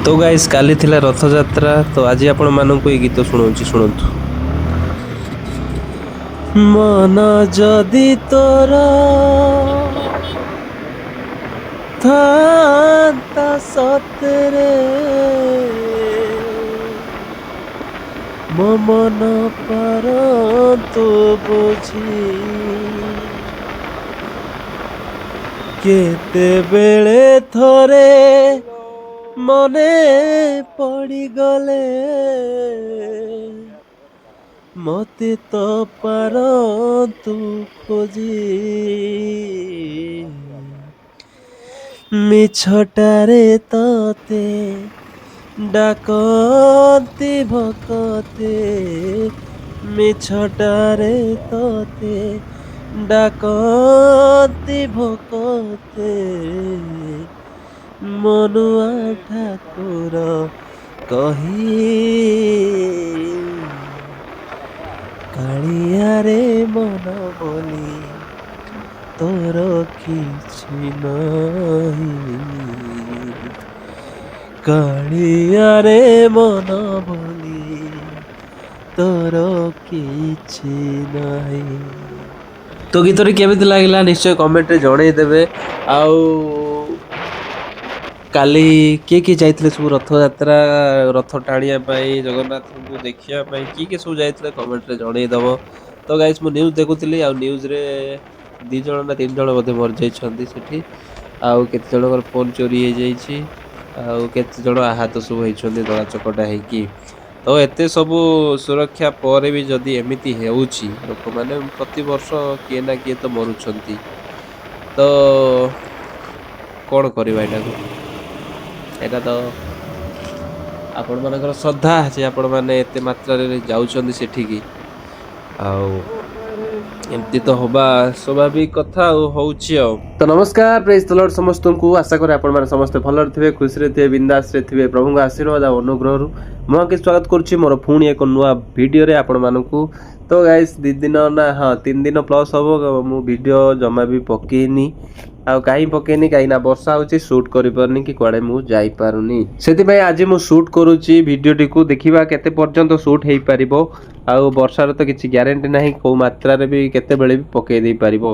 तो गाइस काली थिला रथयात्रा तो आज आपण मानकु ए गीत शुणाउछि शुणंतु। मन जदि तोर थांता सतरे मो मन पर तो बुझी केते बेले थरे मने पड़ी गले मते तो पार तू खोजी मिछटारे तते डाकती भकते मिछटारे तते डाकती भकते मनुआ ठाकुर कही कालिया रे मन बोली तोर किछि नहीं कालिया रे मन बोली तोर किछि नहीं। तो गीतटी केमिति लागला निश्चय कमेंट रे जणै देबे। आउ काली किए किए जाइथिले सब रथयात्रा रथ टाणिया पाई जगन्नाथ को देखिया पाई किए सब जाइथिले कमेंट रे जणै दबो। तो गाइस मु न्यूज़ देखुथिली आ न्यूज़ रे 2 जण ना 3 जण मध्ये मर जाई छथि सेठी आउ केते जणकर फोन चोरी हे जाई छी आउ केते जण आहत सब होई छथि दला चकटा हे की। तो एते सब सुरक्षा पर भी जदि एमिति हेउची लोक माने प्रति वर्ष किए ना किए तो मरु छथि तो कोन करबा एटा को एटा तो आपण मानकर श्रद्धा जे आपण माने एते मात्रा रे जाउछन्ती सेठी की आउ एमती तो होबा स्वाभाविक कथा होउछि। तो नमस्कार प्रेज द लॉर्ड समस्त को आशा करे आपण माने समस्त भल रे खुश रे थे बिंदास रे थे प्रभु का आशीर्वाद और अनुग्रह रु म के स्वागत करछि मोर पुणी एक नुआ वीडियो रे आपण मानकू। तो गाइस 2 दिन ना हाँ 3 दिन प्लस हबो मु वीडियो जमा भी पकेनी आउ कहीं पकेनी कहीं ना वर्षा होची शूट करि परनी कि कुआडे मु जाई पारुनी सेति भाई आज मु शूट करूची वीडियो टी को देखिबा केते पर्यंत शूट हेई परिबो आउ वर्षार तो किछि ग्यारंटी नाही को मात्रा रे भी केते बेले भी पके देई परिबो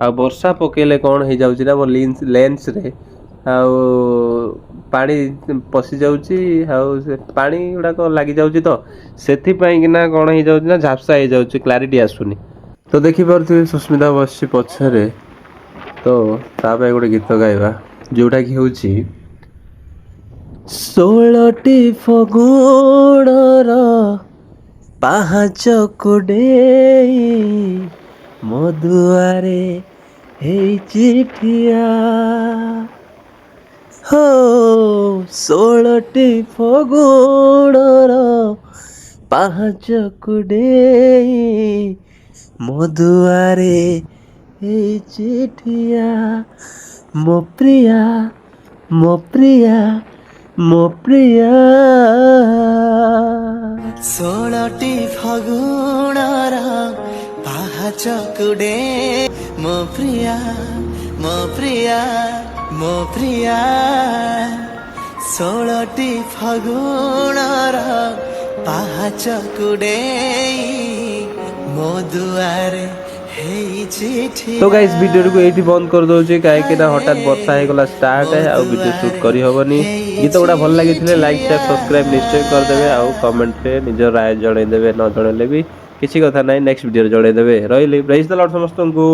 आ वर्षा पकेले कोन हे जाउची ना मो लेंस रे आउ पानी पसी जाउची आउ से पानी उडा को लागि जाउची तो सेथि पई कि ना कोन हे जाउची ना झापसा हे जाउची क्लैरिटी आसुनी। तो देखि परथि सुस्मिता बसची पछरे तो तापे गोटे गीत गाइबा जोटा कि होउची 16टी फगुणर पाहाच कोडेई मधुआरे हेई चिठिया हो 16टी फगुणर पाहाच कोडेई मधुआरे हेई चिठिया मो प्रिया मो प्रिया मो प्रिया 16टी फगुणर पाहाच कुडे मो प्रिया मो प्रिया मो प्रिया 16टी फगुणर पाहाच कुडे मो दुआरे तो गाइस वीडियो को एठी बंद कर दउची काहे कि ना हठात वर्षा हे गला स्टार्ट है आ वीडियो शूट करी होबनी। गीत गुडा भल लागिथिले लाइक शेयर सब्सक्राइब निश्चय कर देबे आ कमेंट रे निजर राय जणे देबे न जणेले भी किछि कथा नै नेक्स्ट वीडियो रे जणे देबे रहिली प्रेज द लॉर्ड समस्त को।